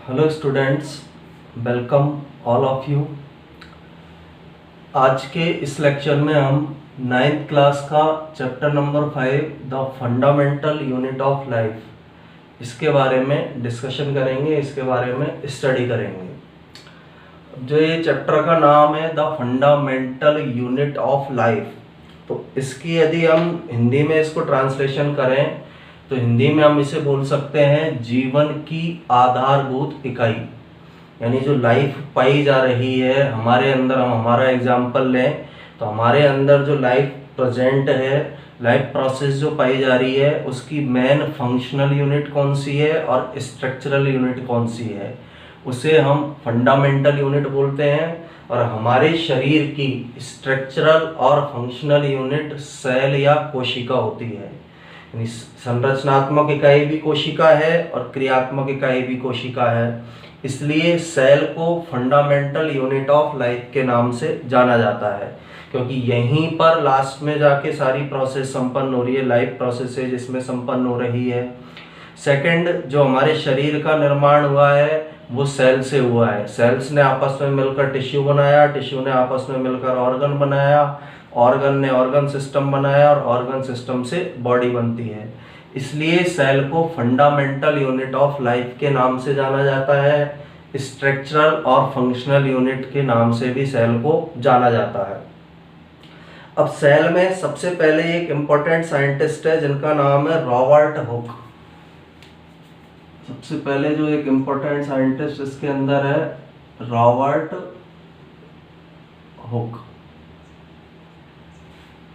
Hello students, welcome all of you. आज के इस लेक्चर में हम 9th क्लास का chapter number 5 the fundamental unit of life, इसके बारे में डिस्कशन करेंगे, इसके बारे में स्टडी करेंगे। जो ये चैप्टर का नाम है the fundamental unit of life, तो इसकी यदि हम हिंदी में इसको ट्रांसलेशन करें तो हिंदी में हम इसे बोल सकते हैं जीवन की आधारभूत इकाई। यानी जो लाइफ पाई जा रही है हमारे अंदर, हम हमारा एग्जाम्पल लें तो हमारे अंदर जो लाइफ प्रेजेंट है, लाइफ प्रोसेस जो पाई जा रही है, उसकी मेन फंक्शनल यूनिट कौन सी है और स्ट्रक्चरल यूनिट कौन सी है, उसे हम फंडामेंटल यूनिट बोलते हैं। और हमारे शरीर की स्ट्रक्चरल और फंक्शनल यूनिट सेल या कोशिका होती है। यानी संरचनात्मक इकाई भी कोशिका है और क्रियात्मक इकाई भी कोशिका है, इसलिए सेल को फंडामेंटल यूनिट ऑफ लाइफ के नाम से जाना जाता है, क्योंकि यहीं पर लास्ट में जाके सारी प्रोसेस संपन्न हो रही है, लाइफ प्रोसेस है जिसमें संपन्न हो रही है। सेकंड, जो हमारे शरीर का निर्माण हुआ है वो सेल से हुआ है। सेल्स ने आपस में मिलकर टिश्यू बनाया, टिश्यू ने आपस में मिलकर ऑर्गन बनाया, ऑर्गन ने ऑर्गन सिस्टम बनाया और ऑर्गन सिस्टम से बॉडी बनती है। इसलिए सेल को फंडामेंटल यूनिट ऑफ लाइफ के नाम से जाना जाता है। स्ट्रक्चरल और फंक्शनल यूनिट के नाम से भी सेल को जाना जाता है। अब सेल में सबसे पहले एक इम्पोर्टेंट साइंटिस्ट है जिनका नाम है रॉबर्ट हुक। सबसे पहले जो एक इम्पोर्टेंट साइंटिस्ट इसके अंदर है रॉबर्ट हुक।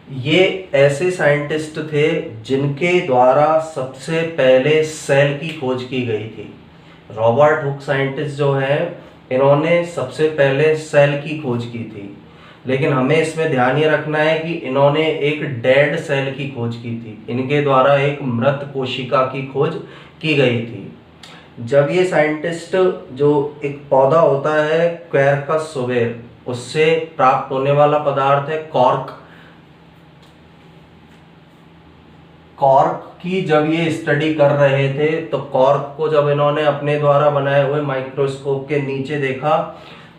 ये ऐसे साइंटिस्ट थे जिनके द्वारा सबसे पहले सेल की खोज की गई थी। रॉबर्ट हुक साइंटिस्ट जो है, इन्होंने सबसे पहले सेल की खोज की थी। लेकिन हमें इसमें ध्यान ये रखना है कि इन्होंने एक डेड सेल की खोज की थी। इनके द्वारा एक मृत कोशिका की खोज की गई थी। जब ये साइंटिस्ट, जो एक पौधा होता है क्वेरकस सुवेर, उससे प्राप्त होने वाला पदार्थ है कॉर्क। कॉर्क की जब ये स्टडी कर रहे थे तो कॉर्क को जब इन्होंने अपने द्वारा बनाए हुए माइक्रोस्कोप के नीचे देखा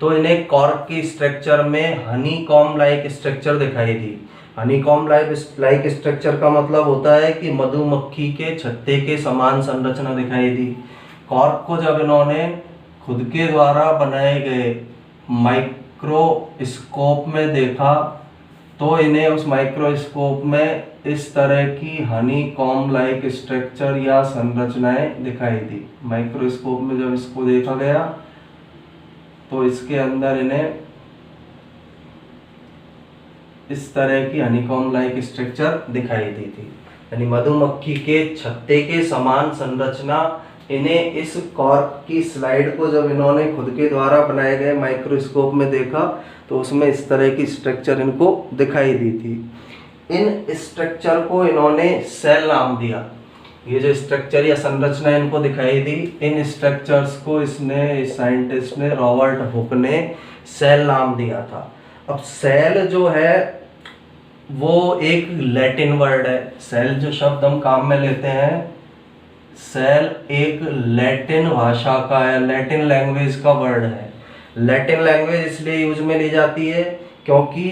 तो इन्हें कॉर्क की स्ट्रक्चर में हनीकॉम्ब लाइक स्ट्रक्चर दिखाई दी। हनीकॉम्ब लाइक स्ट्रक्चर का मतलब होता है कि मधुमक्खी के छत्ते के समान संरचना दिखाई दी। कॉर्क को जब इन्होंने खुद के द्वारा बनाए गए माइक्रोस्कोप में देखा तो इन्हें उस माइक्रोस्कोप में इस तरह की हनीकॉम्ब लाइक स्ट्रक्चर या संरचनाएं दिखाई दी। माइक्रोस्कोप में जब इसको देखा गया तो इसके अंदर इन्हें इस तरह की हनीकॉम्ब लाइक स्ट्रक्चर दिखाई दी थी। यानी मधुमक्खी के छत्ते के समान संरचना इन्हें इस कॉर्क की स्लाइड को जब इन्होंने खुद के द्वारा बनाए गए माइक्रोस्कोप में देखा तो उसमें इस तरह की स्ट्रक्चर इनको दिखाई दी थी। इन स्ट्रक्चर को इन्होंने सेल नाम दिया। ये जो स्ट्रक्चर या संरचना इनको दिखाई दी, इन स्ट्रक्चर्स को इस साइंटिस्ट ने, रॉबर्ट हुक ने सेल नाम दिया था। अब सेल जो है वो एक लैटिन वर्ड है। सेल जो शब्द हम काम में लेते हैं, सेल एक लैटिन भाषा का है, लैटिन लैंग्वेज का वर्ड है। लैटिन लैंग्वेज इसलिए यूज में ली जाती है क्योंकि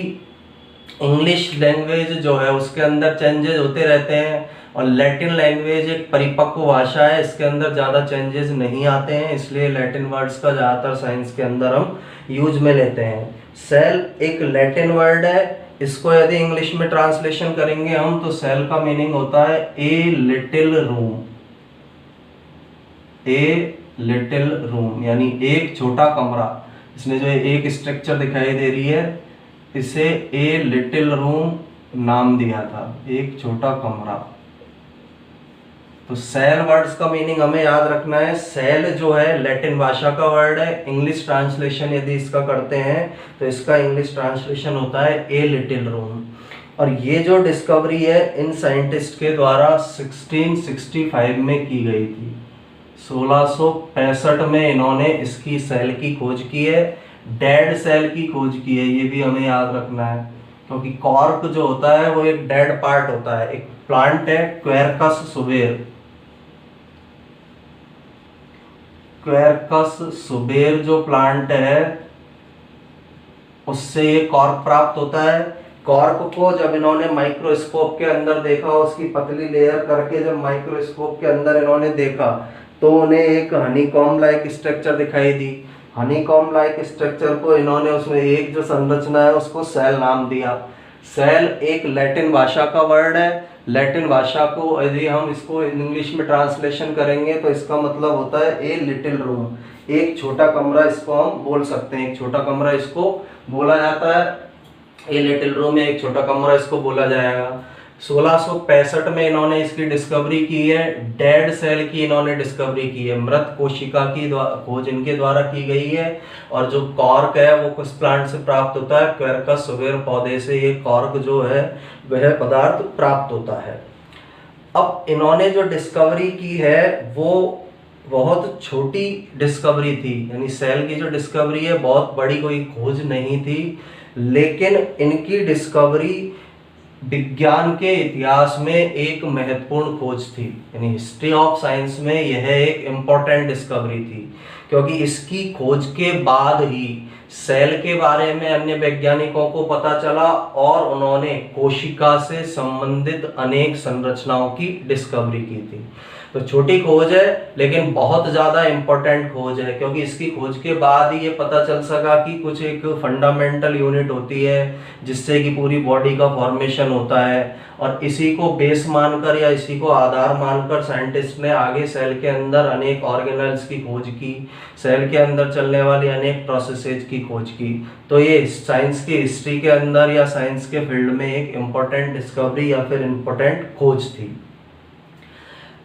इंग्लिश लैंग्वेज जो है उसके अंदर चेंजेस होते रहते हैं और लैटिन लैंग्वेज एक परिपक्व भाषा है, इसके अंदर ज़्यादा चेंजेस नहीं आते हैं, इसलिए लैटिन वर्ड्स का ज़्यादातर साइंस के अंदर हम यूज में लेते हैं। सेल एक लैटिन वर्ड है। इसको यदि इंग्लिश में ट्रांसलेशन करेंगे हम तो सेल का मीनिंग होता है a little room. A little room यानी एक छोटा कमरा। इसने जो एक स्ट्रक्चर दिखाई दे रही है इसे ए लिटिल रूम नाम दिया था, एक छोटा कमरा। तो सेल वर्ड्स का मीनिंग हमें याद रखना है। सेल जो है लैटिन भाषा का वर्ड है। इंग्लिश ट्रांसलेशन यदि इसका करते हैं तो इसका इंग्लिश ट्रांसलेशन होता है ए लिटिल रूम। और ये जो डिस्कवरी है इन साइंटिस्ट के द्वारा 1665 में की गई थी। 1665 में इन्होंने इसकी सेल की खोज की है, डेड सेल की खोज की है। ये भी हमें याद रखना है क्योंकि कॉर्क जो होता है वो एक डेड पार्ट होता है। एक प्लांट है क्वेरकस सुवेर, क्वेरकस सुबेर जो प्लांट है उससे ये कॉर्क प्राप्त होता है। कॉर्क को जब इन्होंने माइक्रोस्कोप के अंदर देखा, उसकी पतली लेयर करके जब माइक्रोस्कोप के अंदर इन्होंने देखा तो उन्हें एक हनीकॉम लाइक स्ट्रक्चर दिखाई दी। हनीकॉम लाइक स्ट्रक्चर को इन्होंने उसमें एक जो संरचना है उसको सेल नाम दिया। सेल एक लैटिन भाषा का वर्ड है। लैटिन भाषा को यदि हम इसको इंग्लिश में ट्रांसलेशन करेंगे तो इसका मतलब होता है ए लिटिल रूम, एक छोटा कमरा इसको हम बोल सकते हैं। एक छोटा कमरा इसको बोला जाता है। ए लिटिल रूम में एक छोटा कमरा इसको बोला जाएगा। 1665 में इन्होंने इसकी डिस्कवरी की है। डेड सेल की इन्होंने डिस्कवरी की है, मृत कोशिका की खोज इनके द्वारा की गई है। और जो कॉर्क है वो किस प्लांट से प्राप्त होता है? क्वेरकस सुबेर पौधे से ये कॉर्क जो है वह पदार्थ प्राप्त होता है। अब इन्होंने जो डिस्कवरी की है वो बहुत छोटी डिस्कवरी थी, यानी सेल की जो डिस्कवरी है बहुत बड़ी कोई खोज नहीं थी, लेकिन इनकी डिस्कवरी विज्ञान के इतिहास में एक महत्वपूर्ण खोज थी। यानी हिस्ट्री ऑफ साइंस में यह एक इम्पोर्टेंट डिस्कवरी थी, क्योंकि इसकी खोज के बाद ही सेल के बारे में अन्य वैज्ञानिकों को पता चला और उन्होंने कोशिका से संबंधित अनेक संरचनाओं की डिस्कवरी की थी। तो छोटी खोज है लेकिन बहुत ज़्यादा इम्पोर्टेंट खोज है, क्योंकि इसकी खोज के बाद ही ये पता चल सका कि कुछ एक फंडामेंटल यूनिट होती है जिससे कि पूरी बॉडी का फॉर्मेशन होता है। और इसी को बेस मानकर या इसी को आधार मानकर साइंटिस्ट ने आगे सेल के अंदर अनेक ऑर्गेनेल्स की खोज की, सेल के अंदर चलने वाली अनेक प्रोसेसेज की खोज की। तो ये साइंस की हिस्ट्री के अंदर या साइंस के फील्ड में एक इम्पोर्टेंट डिस्कवरी या फिर इम्पोर्टेंट खोज थी।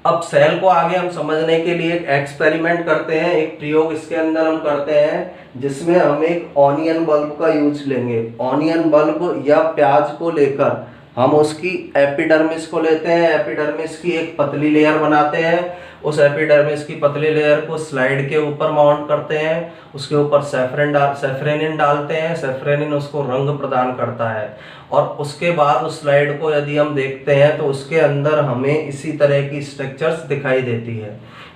अब सेल को आगे हम समझने के लिए एक एक्सपेरिमेंट करते हैं, एक प्रयोग इसके अंदर हम करते हैं जिसमें हम एक ऑनियन बल्ब का यूज लेंगे। ऑनियन बल्ब या प्याज को लेकर हम उसकी एपिडर्मिस को लेते हैं, एपिडर्मिस की एक पतली लेयर बनाते हैं। उस एपिडर्मिस की पतली लेयर को स्लाइड के ऊपर माउंट करते हैं, उसके ऊपर सेफ्रेनिन डालते हैं। सेफ्रेनिन उसको रंग प्रदान करता है और उसके बाद उस स्लाइड को यदि हम देखते हैं तो उसके अंदर हमें इसी तरह की स्ट्रक्चर्स दिखाई देती है।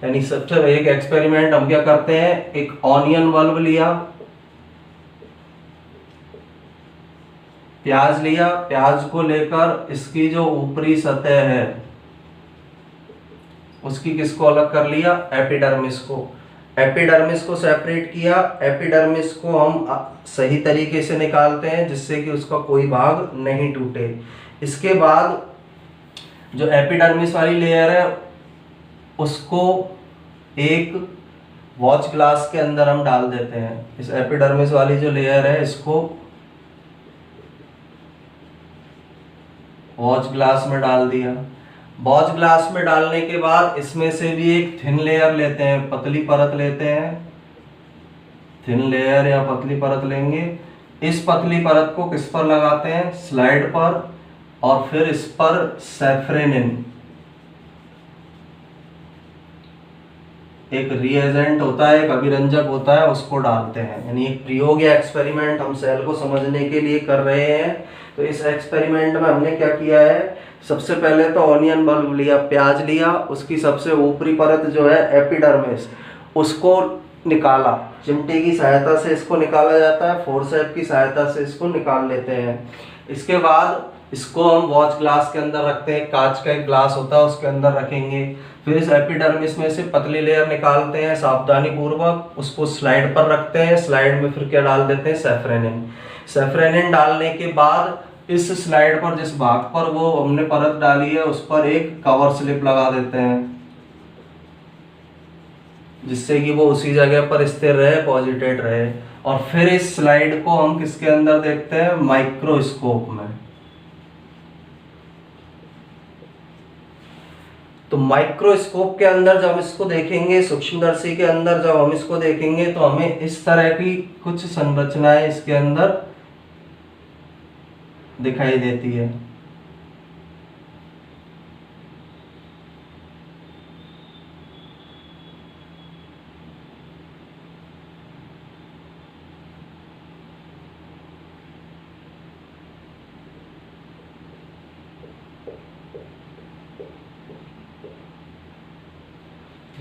यानी सबसे एक एक्सपेरिमेंट हम क्या करते हैं, एक ऑनियन बल्ब लिया, प्याज लिया, प्याज को लेकर इसकी जो ऊपरी सतह है उसकी किसको अलग कर लिया, एपिडर्मिस को। एपिडर्मिस को सेपरेट किया। एपिडर्मिस को हम सही तरीके से निकालते हैं जिससे कि उसका कोई भाग नहीं टूटे। इसके बाद जो एपिडर्मिस वाली लेयर है उसको एक वॉच ग्लास के अंदर हम डाल देते हैं। इस एपिडर्मिस वाली जो लेयर है इसको वॉच ग्लास में डाल दिया। वॉच ग्लास में डालने के बाद इसमें से भी एक थिन लेयर लेते हैं, पतली परत लेते हैं, थिन लेयर या पतली परत लेंगे। इस पतली परत को किस पर लगाते हैं, स्लाइड पर, और फिर इस पर सेफ्रेनिन, एक रिएजेंट होता है, एक अभिरंजक होता है, उसको डालते हैं। यानी एक प्रयोग या एक्सपेरिमेंट हम सेल को समझने के लिए कर रहे हैं। तो इस एक्सपेरिमेंट में हमने क्या किया है, सबसे पहले तो ऑनियन बल्ब लिया, प्याज लिया, उसकी सबसे ऊपरी परत जो है एपिडर्मिस, उसको निकाला। चिमटे की सहायता से इसको निकाला जाता है, फोर्सेप की सहायता से इसको निकाल लेते हैं। इसके बाद इसको हम वॉच ग्लास के अंदर रखते हैं, कांच का एक ग्लास होता है उसके अंदर रखेंगे। फिर इस एपिडर्मिस में से पतली लेयर निकालते हैं सावधानी पूर्वक, उसको स्लाइड पर रखते हैं। स्लाइड में फिर क्या डाल देते हैं, सेफ्रेनिन। सेफ्रेनिन डालने के बाद इस स्लाइड पर जिस भाग पर वो हमने परत डाली है उस पर एक कवर स्लिप लगा देते हैं जिससे कि वो उसी जगह पर स्थिर रहे, पॉजिटेड रहे। और फिर इस स्लाइड को हम किसके अंदर देखते हैं, माइक्रोस्कोप में। तो माइक्रोस्कोप के अंदर जब हम इसको देखेंगे, सूक्ष्मदर्शी के अंदर जब हम इसको देखेंगे तो हमें इस तरह की कुछ संरचनाएं इसके अंदर दिखाई देती है।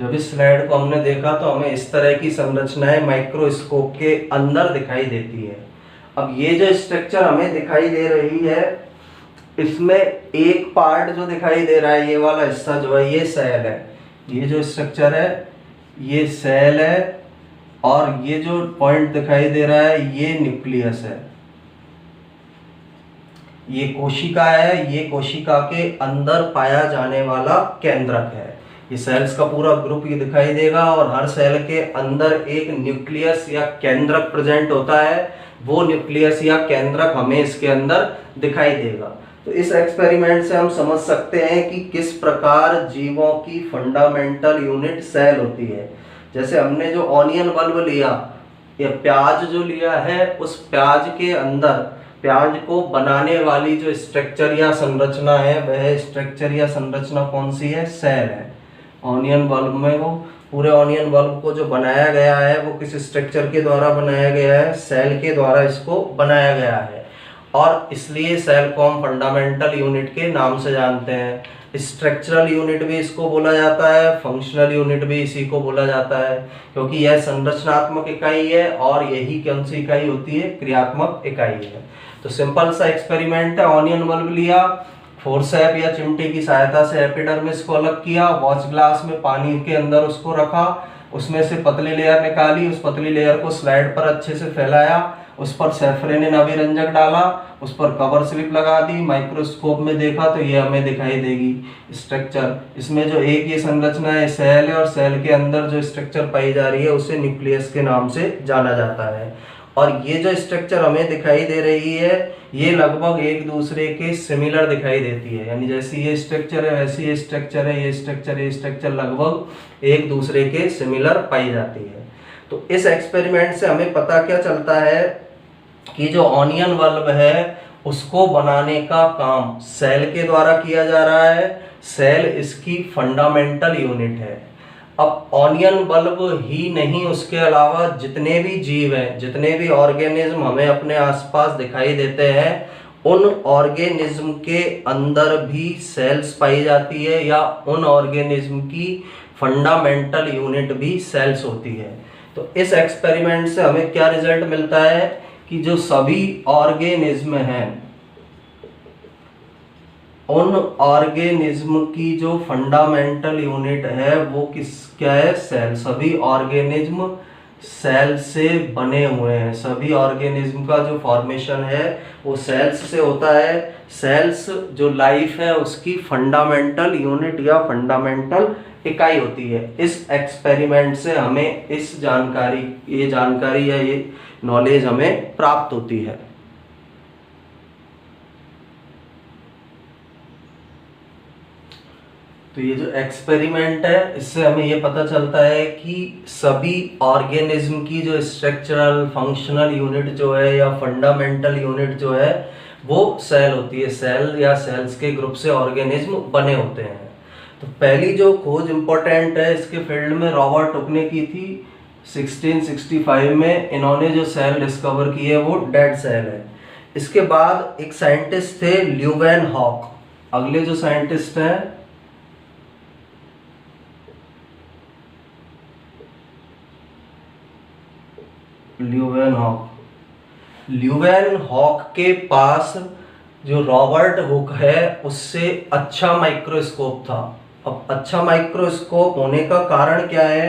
जब इस स्लाइड को हमने देखा तो हमें इस तरह की संरचनाएं माइक्रोस्कोप के अंदर दिखाई देती है। अब ये जो स्ट्रक्चर हमें दिखाई दे रही है, इसमें एक पार्ट जो दिखाई दे रहा है, ये वाला हिस्सा जो है ये सेल है। ये जो स्ट्रक्चर है ये सेल है, और ये जो पॉइंट दिखाई दे रहा है ये न्यूक्लियस है। ये कोशिका है, ये कोशिका के अंदर पाया जाने वाला केंद्रक है। ये सेल्स का पूरा ग्रुप ये दिखाई देगा, और हर सेल के अंदर एक न्यूक्लियस या केंद्रक प्रेजेंट होता है। वो न्यूक्लियस या केंद्रक हमें इसके अंदर दिखाई देगा। तो इस एक्सपेरिमेंट से हम समझ सकते हैं कि किस प्रकार जीवों की फंडामेंटल यूनिट सेल होती है। जैसे हमने जो ऑनियन बल्ब लिया या प्याज जो लिया है, उस प्याज के अंदर प्याज को बनाने वाली जो स्ट्रक्चर या संरचना है, वह स्ट्रक्चर या संरचना कौन सी है? सेल है। ऑनियन बल्ब में वो पूरे ऑनियन बल्ब को जो बनाया गया है वो किस स्ट्रक्चर के द्वारा बनाया गया है? सेल के द्वारा इसको बनाया गया है, और इसलिए सेल को हम फंडामेंटल यूनिट के नाम से जानते हैं। स्ट्रक्चरल यूनिट भी इसको बोला जाता है, फंक्शनल यूनिट भी इसी को बोला जाता है, क्योंकि यह संरचनात्मक इकाई है और यही कौन सी इकाई होती है? क्रियात्मक इकाई है। तो सिंपल सा एक्सपेरिमेंट है, ऑनियन बल्ब लिया, फोर्सेप या चिमटे की सहायता से एपिडर्मिस को अलग किया, वॉच ग्लास में पानी के अंदर उसको रखा, उसमें से पतली लेयर निकाली, उस पतली लेयर को स्लाइड पर अच्छे से फैलाया, उस पर सैफरेनिन अभिरंजक डाला, उस पर कवर स्लिप लगा दी, माइक्रोस्कोप में देखा तो ये हमें दिखाई देगी स्ट्रक्चर। इसमें जो एक ये संरचना है सेल है, और सेल के अंदर जो स्ट्रक्चर पाई जा रही है उसे न्यूक्लियस के नाम से जाना जाता है। और ये जो स्ट्रक्चर हमें दिखाई दे रही है ये लगभग एक दूसरे के सिमिलर दिखाई देती है, यानी जैसी ये स्ट्रक्चर है वैसी ये स्ट्रक्चर है, ये स्ट्रक्चर लगभग एक दूसरे के सिमिलर पाई जाती है। तो इस एक्सपेरिमेंट से हमें पता क्या चलता है कि जो ऑनियन बल्ब है उसको बनाने का काम सेल के द्वारा किया जा रहा है। सेल इसकी फंडामेंटल यूनिट है। अब ऑनियन बल्ब ही नहीं, उसके अलावा जितने भी जीव हैं, जितने भी ऑर्गेनिज्म हमें अपने आसपास दिखाई देते हैं, उन ऑर्गेनिज्म के अंदर भी सेल्स पाई जाती है, या उन ऑर्गेनिज्म की फंडामेंटल यूनिट भी सेल्स होती है। तो इस एक्सपेरिमेंट से हमें क्या रिजल्ट मिलता है कि जो सभी ऑर्गेनिज्म हैं, उन ऑर्गेनिज्म की जो फंडामेंटल यूनिट है वो क्या है? सेल। सभी ऑर्गेनिज्म सेल से बने हुए हैं। सभी ऑर्गेनिज्म का जो फॉर्मेशन है वो सेल्स से होता है। सेल्स जो लाइफ है उसकी फंडामेंटल यूनिट या फंडामेंटल इकाई होती है। इस एक्सपेरिमेंट से हमें इस जानकारी या ये नॉलेज हमें प्राप्त होती है। तो ये जो एक्सपेरिमेंट है इससे हमें ये पता चलता है कि सभी ऑर्गेनिज्म की जो स्ट्रक्चरल फंक्शनल यूनिट जो है या फंडामेंटल यूनिट जो है वो सेल होती है। सेल या सेल्स के ग्रुप से ऑर्गेनिज्म बने होते हैं। तो पहली जो खोज इंपॉर्टेंट है इसके फील्ड में रॉबर्ट हुक ने की थी 1665 में। इन्होंने जो सेल डिस्कवर की है वो डेड सेल है। इसके बाद एक साइंटिस्ट थे ल्यूवेनहॉक। अगले जो साइंटिस्ट हैं ल्यूवेनहॉक के पास जो रॉबर्ट हुक है उससे अच्छा माइक्रोस्कोप था। अब अच्छा माइक्रोस्कोप होने का कारण क्या है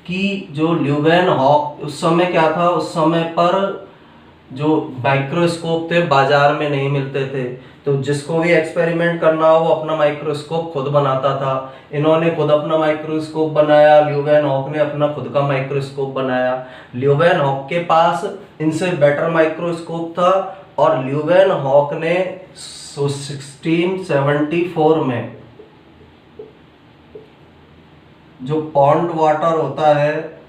कि जो ल्यूवेनहॉक उस समय क्या था, उस समय पर जो माइक्रोस्कोप थे बाजार में नहीं मिलते थे, तो जिसको भी एक्सपेरिमेंट करना हो वो अपना माइक्रोस्कोप खुद बनाता था। इन्होंने खुद अपना माइक्रोस्कोप बनाया, ल्यूवेनहॉक ने अपना खुद का माइक्रोस्कोप बनाया। ल्यूवेनहॉक के पास इनसे बेटर माइक्रोस्कोप था, और ल्यूवेनहॉक ने 1674 में जो पॉन्ड वाटर होता है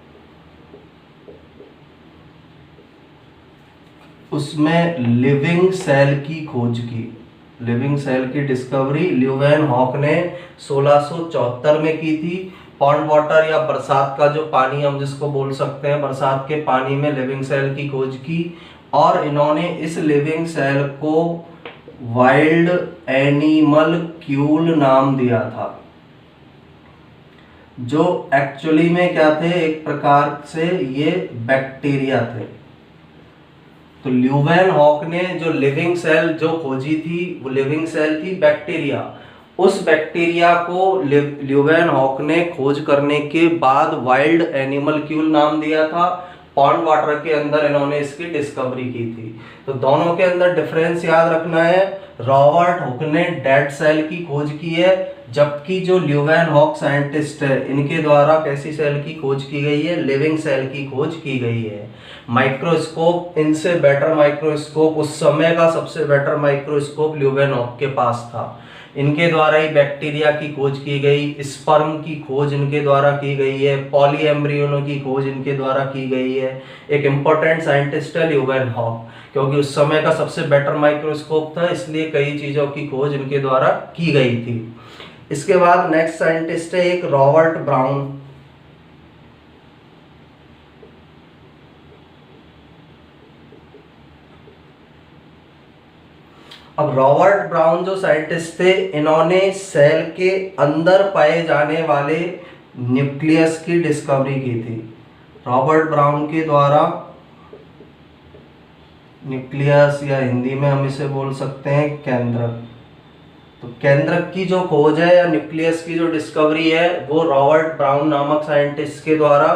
उसमें लिविंग सेल की खोज की। लिविंग सेल की डिस्कवरी ल्यूवेनहॉक ने 1674 में की थी। पॉन्ड वाटर या बरसात का जो पानी हम जिसको बोल सकते हैं, बरसात के पानी में लिविंग सेल की खोज की, और इन्होंने इस लिविंग सेल को वाइल्ड एनिमल क्यूल नाम दिया था। जो एक्चुअली में क्या थे, एक प्रकार से ये बैक्टीरिया थे। तो ल्यूवेनहॉक ने जो लिविंग सेल जो खोजी थी वो लिविंग सेल थी बैक्टीरिया। उस बैक्टीरिया को ल्यूवेनहॉक ने खोज करने के बाद वाइल्ड एनिमलक्यूल नाम दिया था। पॉन्ड वाटर के अंदर इन्होंने इसकी डिस्कवरी की थी। तो दोनों के अंदर डिफरेंस याद रखना है। रॉबर्ट हुक ने डेड सेल की खोज की है, जबकि जो ल्यूवेनहॉक साइंटिस्ट है इनके द्वारा कैसी सेल की खोज की गई है, लिविंग सेल की खोज की गई है। माइक्रोस्कोप, इनसे बेटर माइक्रोस्कोप, उस समय का सबसे बेटर माइक्रोस्कोप ल्यूवेनहॉक के पास था। इनके द्वारा ही बैक्टीरिया की खोज की गई, स्पर्म की खोज इनके द्वारा की गई है, पॉलीएम्ब्रियोनो की खोज इनके द्वारा की गई है। एक इम्पोर्टेंट साइंटिस्ट है ल्यूवेनहॉक, क्योंकि उस समय का सबसे बेटर माइक्रोस्कोप था, इसलिए कई चीजों की खोज इनके द्वारा की गई थी। इसके बाद नेक्स्ट साइंटिस्ट है एक रॉबर्ट ब्राउन। अब रॉबर्ट ब्राउन जो साइंटिस्ट थे, इन्होंने सेल के अंदर पाए जाने वाले न्यूक्लियस की डिस्कवरी की थी। रॉबर्ट ब्राउन के द्वारा न्यूक्लियस, या हिंदी में हम इसे बोल सकते हैं केंद्रक। तो केंद्रक की जो खोज है या न्यूक्लियस की जो डिस्कवरी है वो रॉबर्ट ब्राउन नामक साइंटिस्ट के द्वारा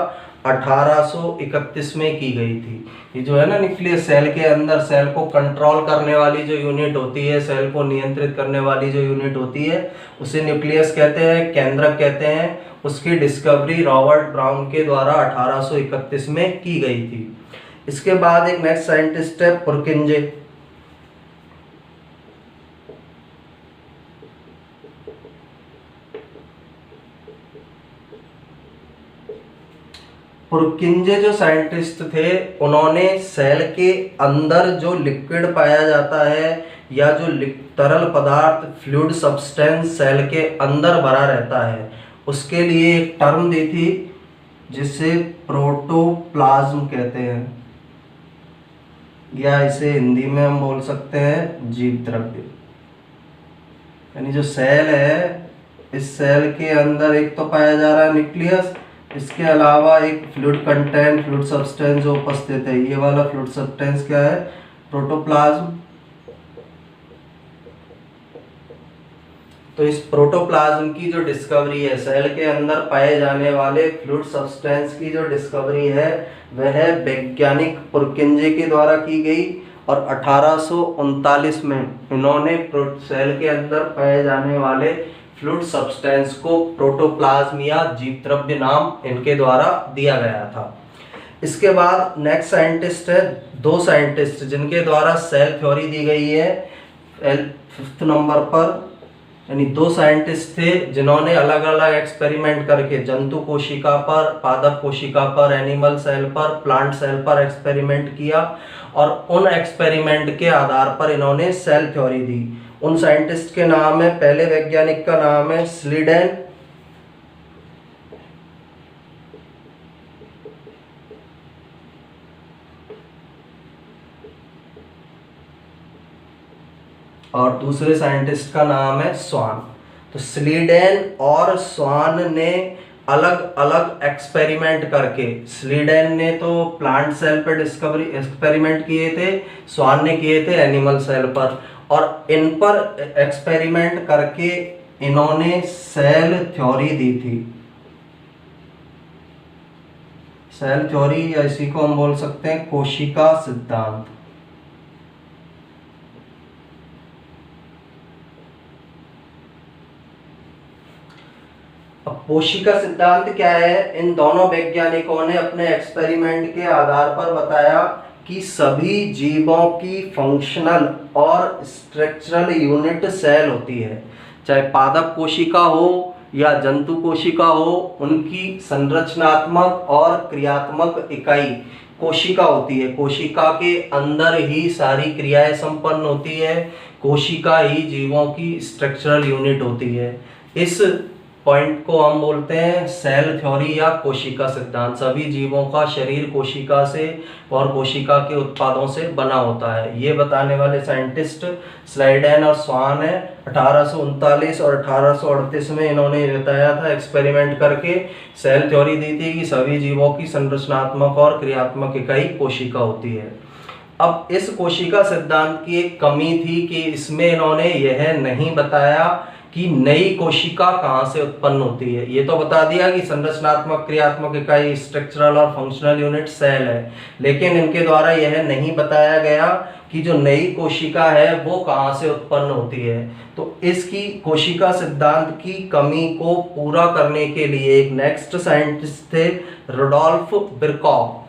1831 में की गई थी। ये जो है ना न्यूक्लियस, सेल के अंदर सेल को कंट्रोल करने वाली जो यूनिट होती है, सेल को नियंत्रित करने वाली जो यूनिट होती है, उसे न्यूक्लियस कहते हैं, केंद्रक कहते हैं। उसकी डिस्कवरी रॉबर्ट ब्राउन के द्वारा 1831 में की गई थी। इसके बाद एक नेक्स्ट साइंटिस्ट है पुरकिंजे। पुरकिंजे जो साइंटिस्ट थे, उन्होंने सेल के अंदर जो लिक्विड पाया जाता है या जो तरल पदार्थ, फ्लूइड सब्सटेंस सेल के अंदर भरा रहता है, उसके लिए एक टर्म दी थी जिसे प्रोटोप्लाज्म कहते हैं, या इसे हिंदी में हम बोल सकते हैं जीव द्रव्य। यानी जो सेल है, इस सेल के अंदर एक तो पाया जा रहा है न्यूक्लियस, इसके अलावा एक फ्लूइड कंटेंट, फ्लूइड सब्सटेंस जो उपस्थित है। ये वाला फ्लूइड सब्सटेंस क्या है? प्रोटोप्लाज्म। तो इस प्रोटोप्लाज्म की जो डिस्कवरी है, सेल के अंदर पाए जाने वाले फ्लूइड सब्सटेंस की जो डिस्कवरी है, वह वैज्ञानिक पुरकिंजे के द्वारा की गई। और 1839 में इन्होंने सेल के अंदर पाए जाने वाले फ्लूइड सब्सटेंस को प्रोटोप्लाज्म या जीवद्रव्य नाम इनके द्वारा दिया गया था। इसके बाद नेक्स्ट साइंटिस्ट है, दो साइंटिस्ट जिनके द्वारा सेल थ्योरी दी गई है 5th नंबर पर। यानी दो साइंटिस्ट थे जिन्होंने अलग अलग एक्सपेरिमेंट करके जंतु कोशिका पर, पादप कोशिका पर, एनिमल सेल पर, प्लांट सेल पर एक्सपेरिमेंट किया, और उन एक्सपेरिमेंट के आधार पर इन्होंने सेल थ्योरी दी। उन साइंटिस्ट के नाम है, पहले वैज्ञानिक का नाम है स्लीडेन, और दूसरे साइंटिस्ट का नाम है स्वान। तो स्लीडेन और स्वान ने अलग अलग एक्सपेरिमेंट करके, स्लीडेन ने तो प्लांट सेल पर एक्सपेरिमेंट किए थे, स्वान ने किए थे एनिमल सेल पर, और इन पर एक्सपेरिमेंट करके इन्होंने सेल थ्योरी दी थी। सेल थ्योरी, या इसी को हम बोल सकते हैं कोशिका सिद्धांत। अब कोशिका सिद्धांत क्या है? इन दोनों वैज्ञानिकों ने अपने एक्सपेरिमेंट के आधार पर बताया कि सभी जीवों की फंक्शनल और स्ट्रक्चरल यूनिट सेल होती है। चाहे पादप कोशिका हो या जंतु कोशिका हो, उनकी संरचनात्मक और क्रियात्मक इकाई कोशिका होती है। कोशिका के अंदर ही सारी क्रियाएं संपन्न होती है। कोशिका ही जीवों की स्ट्रक्चरल यूनिट होती है। इस पॉइंट को हम बोलते हैं सेल थ्योरी या कोशिका सिद्धांत। सभी जीवों का शरीर कोशिका से और कोशिका के उत्पादों से बना होता है। ये बताने वाले साइंटिस्ट स्लाइडेन और स्वान है। 1839 और 1838 में इन्होंने बताया था, एक्सपेरिमेंट करके सेल थ्योरी दी थी कि सभी जीवों की संरचनात्मक और क्रियात्मक इकाई कोशिका होती है। अब इस कोशिका सिद्धांत की एक कमी थी कि इसमें इन्होंने यह नहीं बताया कि नई कोशिका कहाँ से उत्पन्न होती है। ये तो बता दिया कि संरचनात्मक क्रियात्मक इकाई स्ट्रक्चरल और फंक्शनल यूनिट सेल है, लेकिन इनके द्वारा यह नहीं बताया गया कि जो नई कोशिका है वो कहाँ से उत्पन्न होती है। तो इसकी कोशिका सिद्धांत की कमी को पूरा करने के लिए एक नेक्स्ट साइंटिस्ट थे, रुडोल्फ बिरकॉफ।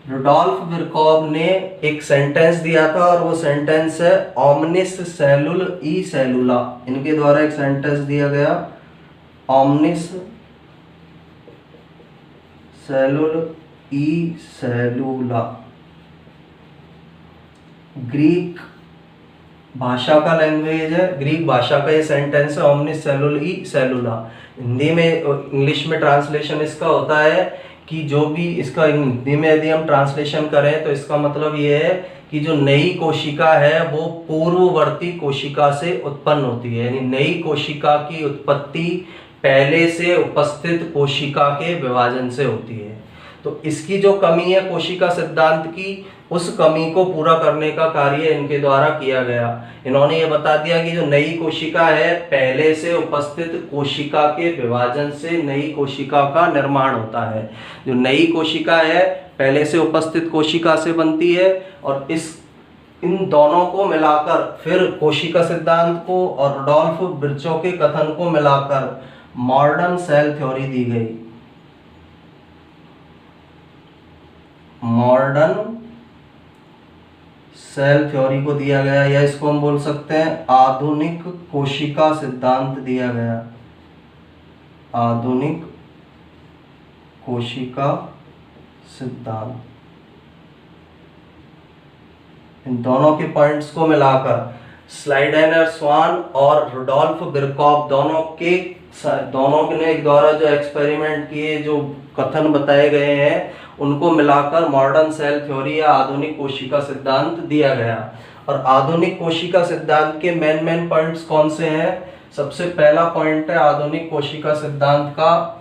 रुडोल्फ बिरकॉफ ने एक सेंटेंस दिया था और वो सेंटेंस है ओमनिस सेलुल ई सेलुला। इनके द्वारा एक सेंटेंस दिया गया, ओमनिस सेलुल ई सेलुला। ग्रीक भाषा का लैंग्वेज है, ग्रीक भाषा का ये सेंटेंस है, ओमनिस सेलुल ई सेलुला। हिंदी में, इंग्लिश में ट्रांसलेशन इसका होता है कि जो भी इसका हिंदी में यदि हम ट्रांसलेशन करें तो इसका मतलब ये है कि जो नई कोशिका है वो पूर्ववर्ती कोशिका से उत्पन्न होती है, यानी नई कोशिका की उत्पत्ति पहले से उपस्थित कोशिका के विभाजन से होती है। तो इसकी जो कमी है कोशिका सिद्धांत की, उस कमी को पूरा करने का कार्य इनके द्वारा किया गया। इन्होंने ये बता दिया कि जो नई कोशिका है पहले से उपस्थित कोशिका के विभाजन से नई कोशिका का निर्माण होता है। जो नई कोशिका है पहले से उपस्थित कोशिका से बनती है, और इन दोनों को मिलाकर फिर कोशिका सिद्धांत को और रुडोल्फ बिरकॉफ के कथन को मिलाकर मॉडर्न सेल थ्योरी दी गई। मॉडर्न सेल थ्योरी को दिया गया, या इसको हम बोल सकते हैं आधुनिक कोशिका सिद्धांत दिया गया। आधुनिक कोशिका सिद्धांत। इन दोनों के पॉइंट्स को मिलाकर स्लाइडेनर स्वान और रुडोल्फ बिरकॉफ दोनों के द्वारा जो एक्सपेरिमेंट किए, जो कथन बताए गए हैं, उनको मिलाकर मॉडर्न सेल थ्योरी या आधुनिक कोशिका सिद्धांत दिया गया। और आधुनिक कोशिका सिद्धांत के मेन पॉइंट्स कौन से हैं? सबसे पहला पॉइंट है आधुनिक कोशिका सिद्धांत का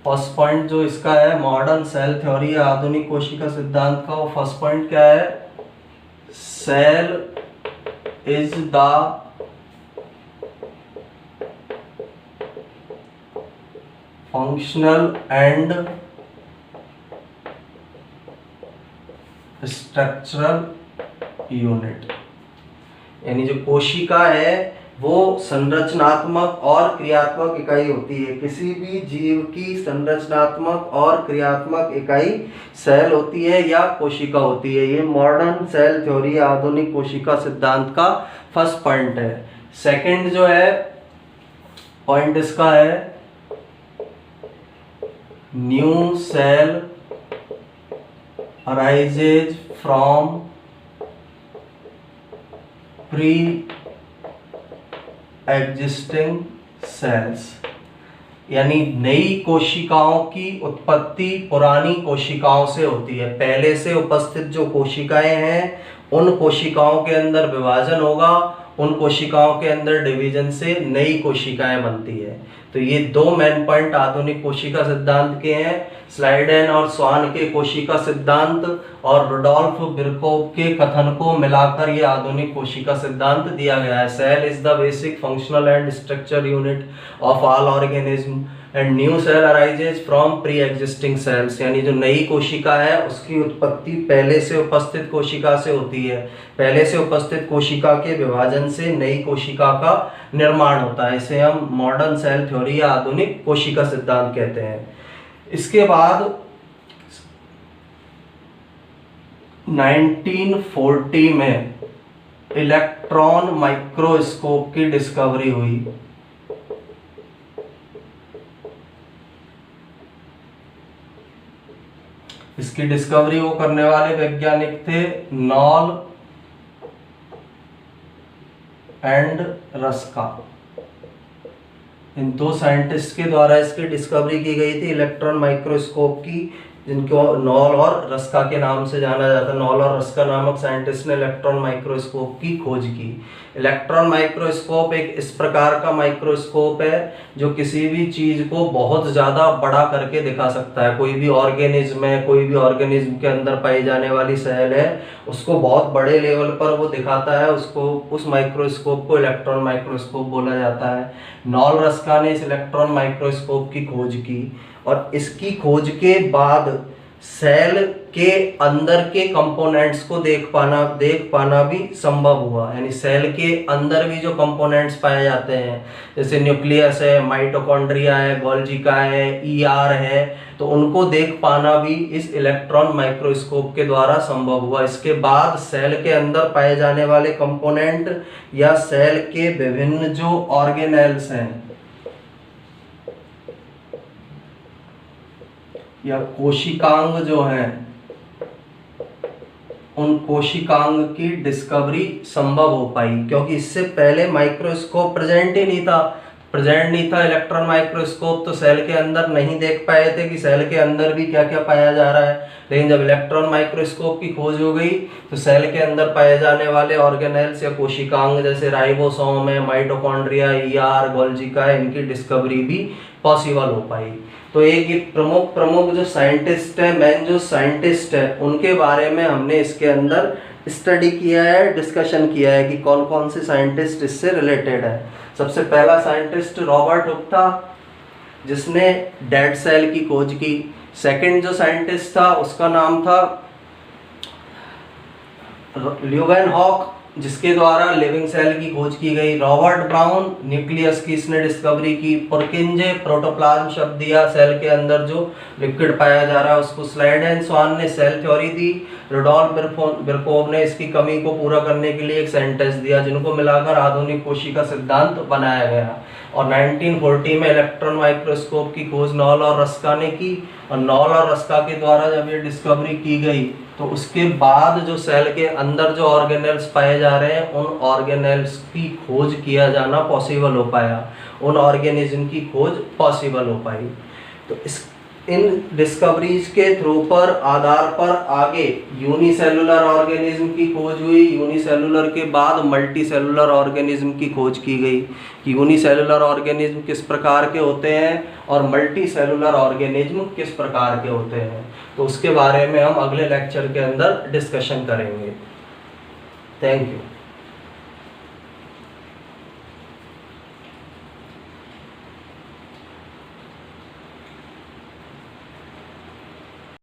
फर्स्ट पॉइंट जो इसका है मॉडर्न सेल थ्योरी या आधुनिक कोशिका सिद्धांत का, वो फर्स्ट पॉइंट क्या है? Cell is the functional and structural unit. यानी जो कोशिका है वो संरचनात्मक और क्रियात्मक इकाई होती है। किसी भी जीव की संरचनात्मक और क्रियात्मक इकाई सेल होती है या कोशिका होती है। ये मॉडर्न सेल थ्योरी आधुनिक कोशिका सिद्धांत का फर्स्ट पॉइंट है। सेकंड जो है पॉइंट इसका है new cell arises from pre existing cells. यानी नई कोशिकाओं की उत्पत्ति पुरानी कोशिकाओं से होती है। पहले से उपस्थित जो कोशिकाएं हैं उन कोशिकाओं के अंदर विभाजन होगा, उन कोशिकाओं के अंदर डिवीजन से नई कोशिकाएं बनती है। तो ये दो मेन पॉइंट आधुनिक कोशिका सिद्धांत के हैं। स्लाइडेन और स्वान के कोशिका सिद्धांत और रुडोल्फ बिरकॉफ के कथन को मिलाकर ये आधुनिक कोशिका सिद्धांत दिया गया है। Cell is the basic functional and structure unit of all organism and new cell arises from pre existing cells. यानी जो नई कोशिका है उसकी उत्पत्ति पहले से उपस्थित कोशिका से होती है। पहले से उपस्थित कोशिका के विभाजन से नई कोशिका का निर्माण होता है। इसे हम मॉडर्न सेल थ्योरी या आधुनिक कोशिका सिद्धांत कहते हैं। इसके बाद 1940 में इलेक्ट्रॉन माइक्रोस्कोप की डिस्कवरी हुई। इसकी डिस्कवरी वो करने वाले वैज्ञानिक थे नॉल एंड रस्का। इन दो साइंटिस्ट के द्वारा इसकी डिस्कवरी की गई थी इलेक्ट्रॉन माइक्रोस्कोप की, जिनको नॉल और रस्का के नाम से जाना जाता है। नॉल और रस्का नामक साइंटिस्ट ने इलेक्ट्रॉन माइक्रोस्कोप की खोज की। इलेक्ट्रॉन माइक्रोस्कोप एक इस प्रकार का माइक्रोस्कोप है जो किसी भी चीज को बहुत ज़्यादा बड़ा करके दिखा सकता है। कोई भी ऑर्गेनिज्म है, कोई भी ऑर्गेनिज्म के अंदर पाई जाने वाली सेल है, उसको बहुत बड़े लेवल पर वो दिखाता है। उसको, उस माइक्रोस्कोप को इलेक्ट्रॉन माइक्रोस्कोप बोला जाता है। नॉल रस्का ने इस इलेक्ट्रॉन माइक्रोस्कोप की खोज की और इसकी खोज के बाद सेल के अंदर के कंपोनेंट्स को देख पाना भी संभव हुआ। यानी सेल के अंदर भी जो कंपोनेंट्स पाए जाते हैं, जैसे न्यूक्लियस है, माइटोकॉन्ड्रिया है, गोल्जी का है, ईआर है, तो उनको देख पाना भी इस इलेक्ट्रॉन माइक्रोस्कोप के द्वारा संभव हुआ। इसके बाद सेल के अंदर पाए जाने वाले कंपोनेंट या सेल के विभिन्न जो ऑर्गेनेल्स हैं या कोशिकांग जो हैं, उन कोशिकांग की डिस्कवरी संभव हो पाई, क्योंकि इससे पहले माइक्रोस्कोप प्रेजेंट नहीं था। इलेक्ट्रॉन माइक्रोस्कोप तो सेल के अंदर नहीं देख पाए थे कि सेल के अंदर भी क्या क्या पाया जा रहा है। लेकिन जब इलेक्ट्रॉन माइक्रोस्कोप की खोज हो गई तो सेल के अंदर पाए जाने वाले ऑर्गेनेल्स या कोशिकांग जैसे राइबोसोम है, माइटोकॉन्ड्रिया, ईआर, गोल्जी का है, इनकी डिस्कवरी भी पॉसिबल हो पाई। तो एक ये प्रमुख जो साइंटिस्ट है, मेन जो साइंटिस्ट है, उनके बारे में हमने इसके अंदर स्टडी किया है, डिस्कशन किया है कि कौन कौन से साइंटिस्ट इससे रिलेटेड है। सबसे पहला साइंटिस्ट रॉबर्ट हुक था, जिसने डेड सेल की खोज की। सेकंड जो साइंटिस्ट था उसका नाम था ल्यूवेनहॉक, जिसके द्वारा लिविंग सेल की खोज की गई। रॉबर्ट ब्राउन, न्यूक्लियस की इसने डिस्कवरी की। पुरकिंजे, प्रोटोप्लाज्म शब्द दिया, सेल के अंदर जो लिक्विड पाया जा रहा है उसको। स्लाइडेन स्वान ने सेल थ्योरी दी। रुडोल्फ बिरकोव ने इसकी कमी को पूरा करने के लिए एक सेंटेंस दिया, जिनको मिलाकर आधुनिक कोशिका सिद्धांत बनाया गया। और 1940 में इलेक्ट्रॉन माइक्रोस्कोप की खोज नॉल और रस्का ने की। और नॉल और रस्का के द्वारा जब ये डिस्कवरी की गई तो उसके बाद जो सेल के अंदर जो ऑर्गेनेल्स पाए जा रहे हैं, उन ऑर्गेनेल्स की खोज किया जाना पॉसिबल हो पाया, उन ऑर्गेनिज्म की खोज पॉसिबल हो पाई। तो इन डिस्कवरीज के थ्रू पर आधार पर आगे यूनिसेलुलर ऑर्गेनिज्म की खोज हुई। यूनिसेलुलर के बाद मल्टीसेलुलर ऑर्गेनिज्म की खोज की गई कि यूनिसेलुलर ऑर्गेनिज्म किस प्रकार के होते हैं और मल्टीसेलुलर ऑर्गेनिज्म किस प्रकार के होते हैं। तो उसके बारे में हम अगले लेक्चर के अंदर डिस्कशन करेंगे। Thank you.